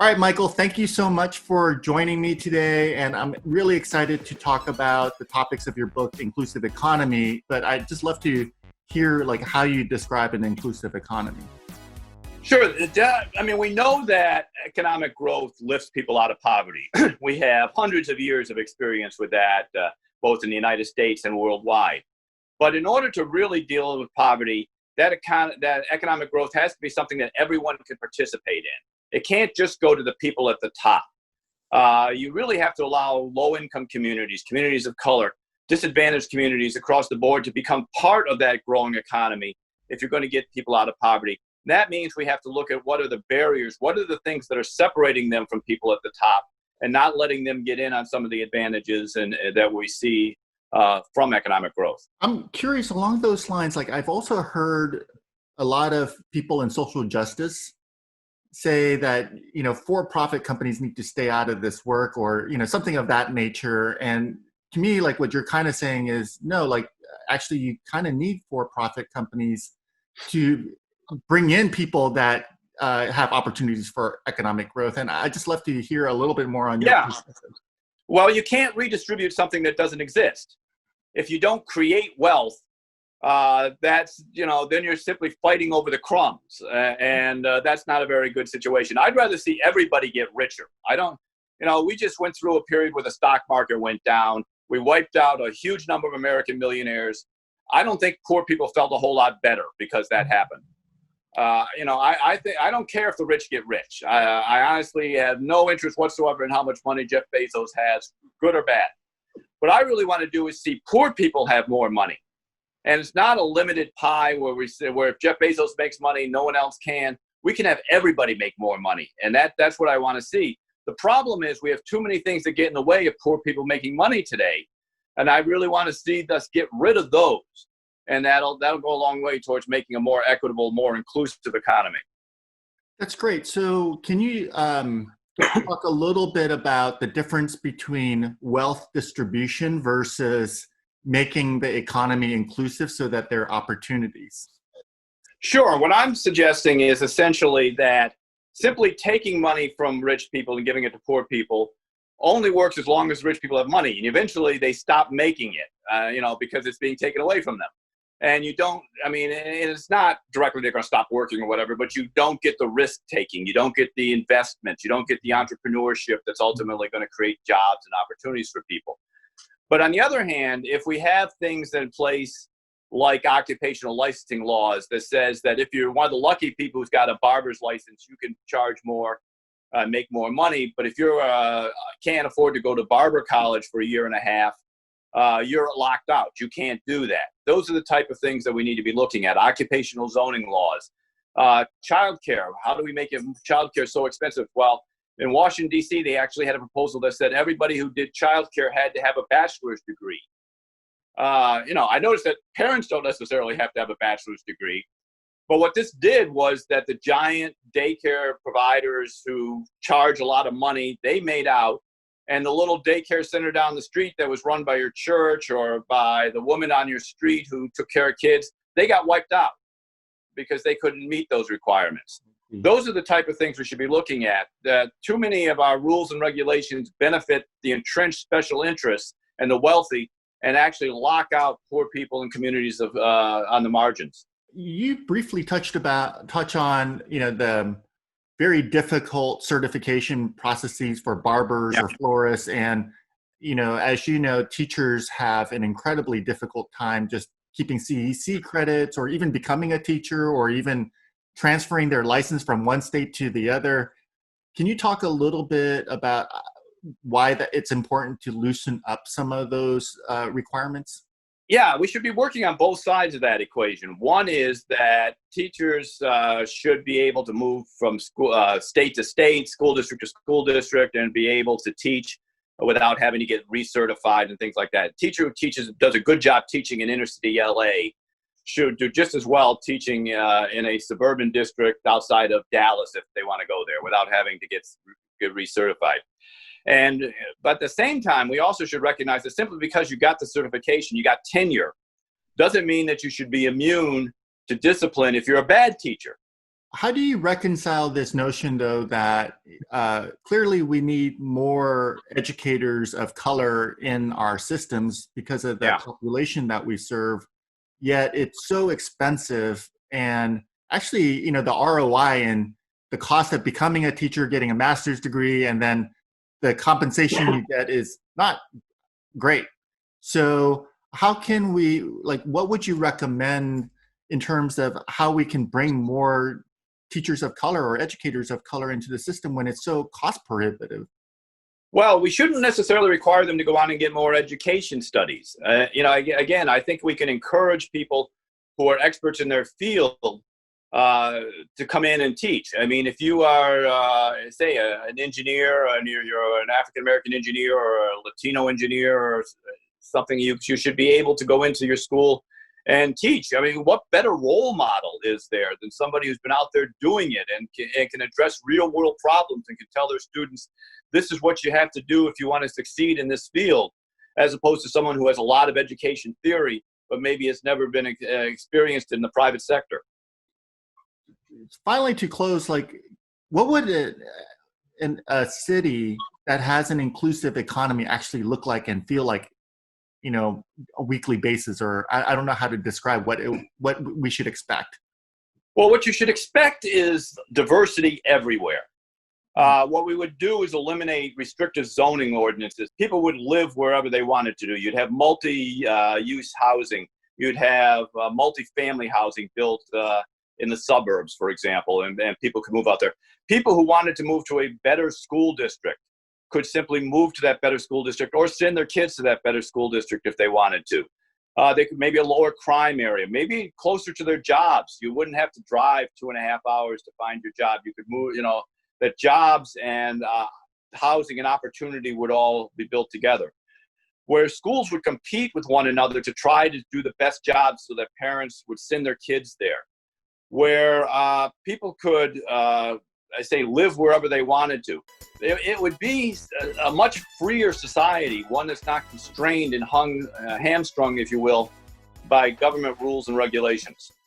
All right, Michael, thank you so much for joining me today. And I'm really excited to talk about the topics of your book, Inclusive Economy. But I'd just love to hear how you describe an inclusive economy. Sure. We know that economic growth lifts people out of poverty. We have hundreds of years of experience with that, both in the United States and worldwide. But in order to really deal with poverty, that economic growth has to be something that everyone can participate in. It can't just go to the people at the top. You really have to allow low-income communities, communities of color, disadvantaged communities across the board to become part of that growing economy if you're going to get people out of poverty. That means we have to look at what are the barriers, what are the things that are separating them from people at the top and not letting them get in on some of the advantages that we see from economic growth. I'm curious along those lines, I've also heard a lot of people in social justice say that, for-profit companies need to stay out of this work or, something of that nature. And to me, what you're kind of saying is, no, actually you kind of need for-profit companies to bring in people that have opportunities for economic growth. And I just love to hear a little bit more on your perspective. Well, you can't redistribute something that doesn't exist. If you don't create wealth, then you're simply fighting over the crumbs. And that's not a very good situation. I'd rather see everybody get richer. We just went through a period where the stock market went down. We wiped out a huge number of American millionaires. I don't think poor people felt a whole lot better because that happened. I don't care if the rich get rich. I honestly have no interest whatsoever in how much money Jeff Bezos has, good or bad. What I really want to do is see poor people have more money. And it's not a limited pie where if Jeff Bezos makes money, no one else can. We can have everybody make more money. And that's what I want to see. The problem is we have too many things that get in the way of poor people making money today. And I really want to see us get rid of those. And that'll go a long way towards making a more equitable, more inclusive economy. That's great. So can you talk a little bit about the difference between wealth distribution versus making the economy inclusive so that there are opportunities? Sure. What I'm suggesting is essentially that simply taking money from rich people and giving it to poor people only works as long as rich people have money. And eventually they stop making it, because it's being taken away from them. And it's not directly they're going to stop working or whatever, but you don't get the risk taking. You don't get the investment. You don't get the entrepreneurship that's ultimately going to create jobs and opportunities for people. But on the other hand, if we have things in place like occupational licensing laws that says that if you're one of the lucky people who's got a barber's license, you can charge more, make more money. But if you can't afford to go to barber college for a year and a half, you're locked out. You can't do that. Those are the type of things that we need to be looking at. Occupational zoning laws, childcare. How do we make childcare so expensive? Well, in Washington, D.C., they actually had a proposal that said everybody who did childcare had to have a bachelor's degree. I noticed that parents don't necessarily have to have a bachelor's degree. But what this did was that the giant daycare providers who charge a lot of money, they made out. And the little daycare center down the street that was run by your church or by the woman on your street who took care of kids, they got wiped out because they couldn't meet those requirements. Mm-hmm. Those are the type of things we should be looking at. That too many of our rules and regulations benefit the entrenched special interests and the wealthy and actually lock out poor people and communities on the margins. You briefly touch on, the very difficult certification processes for barbers or florists. And, as teachers have an incredibly difficult time just keeping CEC credits or even becoming a teacher or even transferring their license from one state to the other. Can you talk a little bit about why it's important to loosen up some of those requirements? Yeah, we should be working on both sides of that equation. One is that teachers should be able to move from state to state, school district to school district, and be able to teach without having to get recertified and things like that. A teacher who does a good job teaching in inner city LA should do just as well teaching in a suburban district outside of Dallas if they want to go there without having to get recertified. But at the same time, we also should recognize that simply because you got the certification, you got tenure, doesn't mean that you should be immune to discipline if you're a bad teacher. How do you reconcile this notion, though, that clearly we need more educators of color in our systems because of the Yeah. population that we serve, yet it's so expensive, and actually, the ROI and the cost of becoming a teacher, getting a master's degree, and then the compensation you get is not great. So how can we, like, what would you recommend in terms of how we can bring more teachers of color or educators of color into the system when it's so cost prohibitive? Well, we shouldn't necessarily require them to go on and get more education studies. Again, I think we can encourage people who are experts in their field to come in and teach. I mean, if you are, say, an engineer, and you're an African American engineer or a Latino engineer or something, you should be able to go into your school and teach. I mean, what better role model is there than somebody who's been out there doing it and can address real world problems and can tell their students, this is what you have to do if you want to succeed in this field, as opposed to someone who has a lot of education theory, but maybe has never been experienced in the private sector. Finally, to close, like, what would a city that has an inclusive economy actually look like and feel like, a weekly basis? Or I don't know how to describe what we should expect. Well, what you should expect is diversity everywhere. What we would do is eliminate restrictive zoning ordinances. People would live wherever they wanted to do. You'd have multi-use housing. You'd have multi-family housing built in the suburbs, for example, and people could move out there. People who wanted to move to a better school district could simply move to that better school district or send their kids to that better school district if they wanted to. They could maybe a lower crime area, maybe closer to their jobs. You wouldn't have to drive 2.5 hours to find your job. You could move, that jobs and housing and opportunity would all be built together. Where schools would compete with one another to try to do the best jobs so that parents would send their kids there. Where people could, live wherever they wanted to. It would be a much freer society, one that's not constrained and hamstrung, if you will, by government rules and regulations.